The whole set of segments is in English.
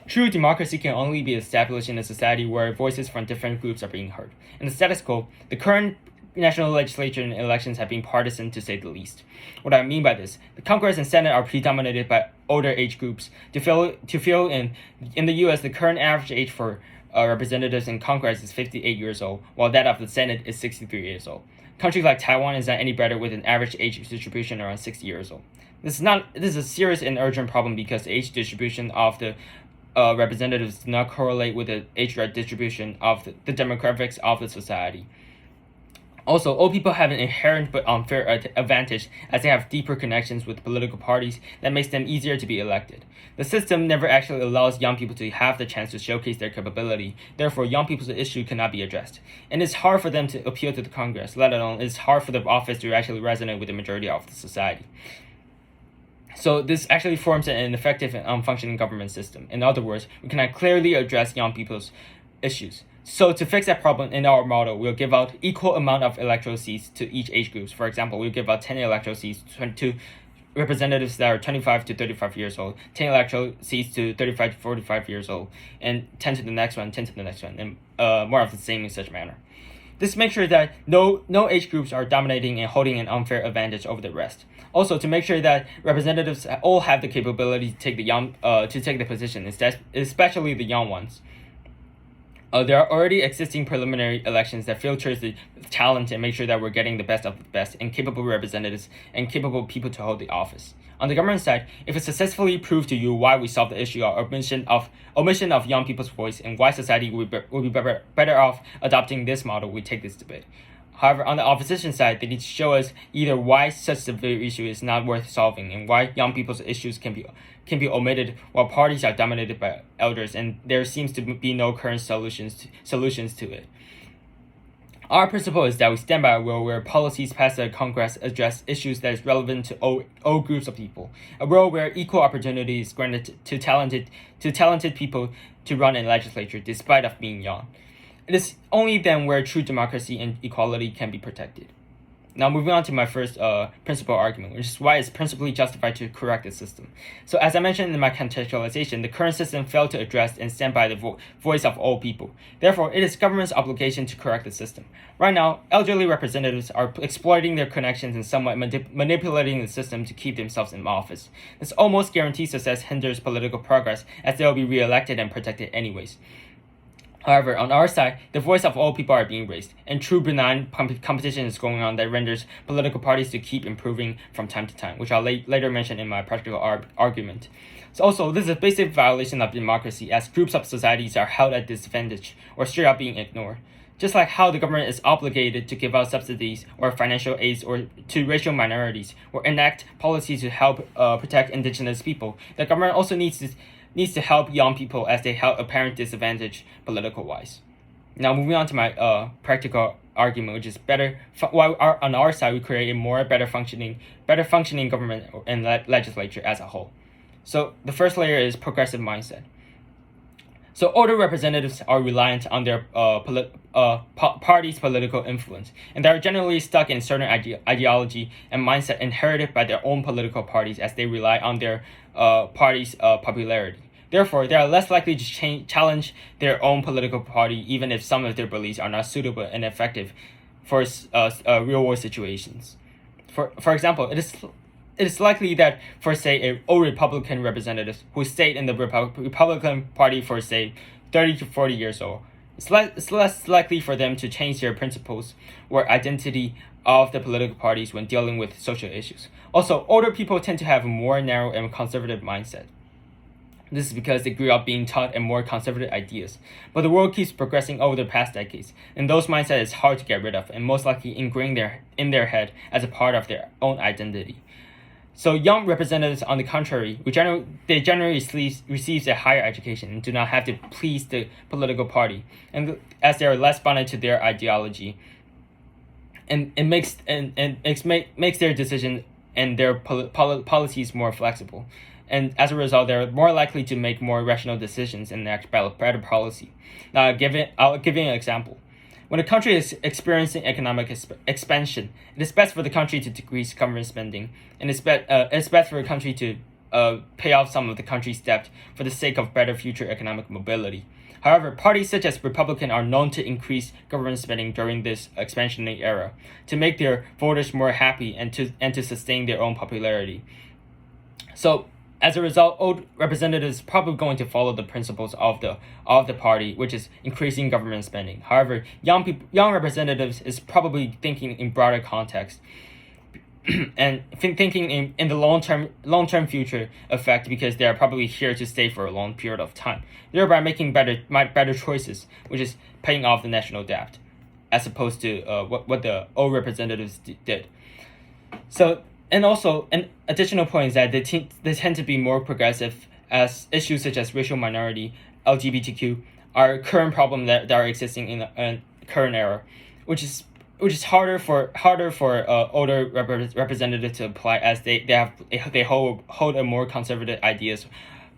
True democracy can only be established in a society where voices from different groups are being heard. In the status quo, the current national legislature and elections have been partisan, to say the least. What I mean by this, the Congress and Senate are predominated by older age groups. To fill in the U.S., the current average age for representatives in Congress is 58 years old, while that of the Senate is 63 years old. Countries like Taiwan is not any better, with an average age distribution around 60 years old. This is a serious and urgent problem because the age distribution of the representatives do not correlate with the age distribution of the demographics of the society. Also, old people have an inherent but unfair advantage as they have deeper connections with political parties that makes them easier to be elected. The system never actually allows young people to have the chance to showcase their capability. Therefore, young people's issue cannot be addressed. And it's hard for them to appeal to the Congress, let alone it's hard for the office to actually resonate with the majority of the society. So this actually forms an effective and functioning government system. In other words, we cannot clearly address young people's issues. So to fix that problem, in our model, we'll give out equal amount of electoral seats to each age groups. For example, we'll give out 10 electoral seats to representatives that are 25 to 35 years old, 10 electoral seats to 35 to 45 years old, and 10 to the next one, 10 to the next one, and more of the same in such manner. This makes sure that no age groups are dominating and holding an unfair advantage over the rest. Also, to make sure that representatives all have the capability to take the position, especially the young ones. There are already existing preliminary elections that filters the talent and make sure that we're getting the best of the best and capable representatives and capable people to hold the office. On the government side, if it successfully proves to you why we solve the issue of omission of young people's voice and why society will be better off adopting this model, we take this debate. However, on the opposition side, they need to show us either why such severe issue is not worth solving and why young people's issues can be omitted while parties are dominated by elders and there seems to be no current solutions to it. Our principle is that we stand by a world where policies passed by Congress address issues that is relevant to all groups of people, a world where equal opportunity is granted to talented people to run in legislature despite of being young. It is only then where true democracy and equality can be protected. Now moving on to my first principal argument, which is why it's principally justified to correct the system. So as I mentioned in my contextualization, the current system failed to address and stand by the voice of all people. Therefore, it is government's obligation to correct the system. Right now, elderly representatives are exploiting their connections and somewhat manipulating the system to keep themselves in office. This almost guaranteed success hinders political progress as they will be re-elected and protected anyways. However, on our side, the voice of all people are being raised, and true benign competition is going on that renders political parties to keep improving from time to time, which I'll later mention in my practical argument. So also, this is a basic violation of democracy as groups of societies are held at disadvantage or straight up being ignored. Just like how the government is obligated to give out subsidies or financial aids or to racial minorities or enact policies to help protect indigenous people, the government also needs to help young people as they have apparent disadvantage political-wise. Now moving on to my practical argument, which is on our side we create a better functioning government and legislature as a whole. So the first layer is progressive mindset. So older representatives are reliant on their party's political influence, and they are generally stuck in certain ideology and mindset inherited by their own political parties as they rely on their party's popularity. Therefore, they are less likely to challenge their own political party even if some of their beliefs are not suitable and effective for real-world situations. For example, it is likely that for, say, an old Republican representative who stayed in the Republican Party for, say, 30 to 40 years old, it's less likely for them to change their principles or identity of the political parties when dealing with social issues. Also, older people tend to have a more narrow and conservative mindset. This is because they grew up being taught more conservative ideas. But the world keeps progressing over the past decades, and those mindsets is hard to get rid of and most likely ingrained in their head as a part of their own identity. So young representatives, on the contrary, they generally receive a higher education and do not have to please the political party, and as they are less bonded to their ideology, and it makes their decision and their policies more flexible. And as a result, they're more likely to make more rational decisions and enact better policy. Now, I'll give you an example. When a country is experiencing economic expansion, it is best for the country to decrease government spending, and it's best for a country to pay off some of the country's debt for the sake of better future economic mobility. However, parties such as Republican are known to increase government spending during this expansionary era to make their voters more happy and to sustain their own popularity. So as a result, old representatives are probably going to follow the principles of the party, which is increasing government spending. However, young representatives is probably thinking in broader context and thinking in the long-term future effect, because they are probably here to stay for a long period of time, thereby making better choices, which is paying off the national debt, as opposed to what the old representatives did. So, and also an additional point is that they tend to be more progressive, as issues such as racial minority, LGBTQ are current problems that are existing in the current era, which is harder for older representatives to apply, as they hold a more conservative ideas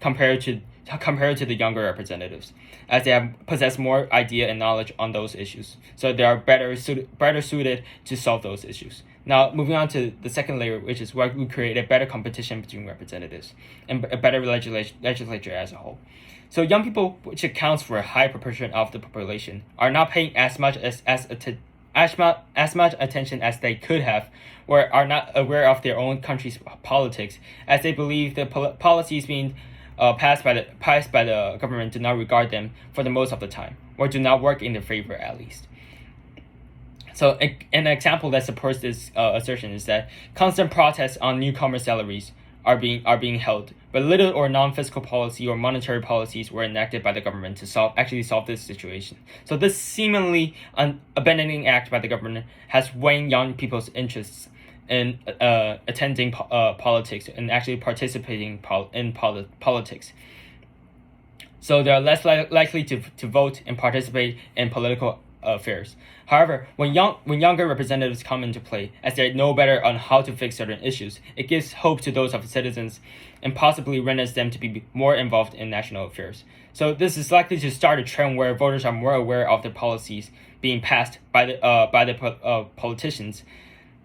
compared to the younger representatives, as they possess more idea and knowledge on those issues, so they are better suited to solve those issues. Now, moving on to the second layer, which is where we create a better competition between representatives and a better legislature as a whole. So young people, which accounts for a high proportion of the population, are not paying as much attention as they could have, or are not aware of their own country's politics, as they believe the policies being passed by the government do not regard them for the most of the time, or do not work in their favor at least. So an example that supports this assertion is that constant protests on newcomer salaries are being held, but little or non-fiscal policy or monetary policies were enacted by the government to solve this situation. So this seemingly abandoning act by the government has waned young people's interests in attending politics and actually participating in politics. So they are less likely to vote and participate in political affairs. However, when younger representatives come into play, as they know better on how to fix certain issues, it gives hope to those of citizens and possibly renders them to be more involved in national affairs. So this is likely to start a trend where voters are more aware of the policies being passed by the politicians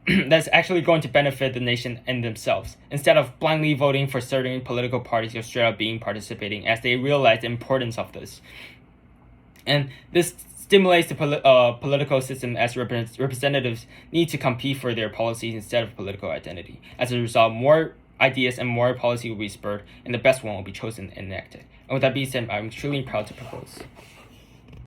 that's actually going to benefit the nation and themselves, instead of blindly voting for certain political parties or straight up participating, as they realize the importance of this. And this stimulates the political system, as representatives need to compete for their policies instead of political identity. As a result, more ideas and more policy will be spurred, and the best one will be chosen and enacted. And with that being said, I'm truly proud to propose.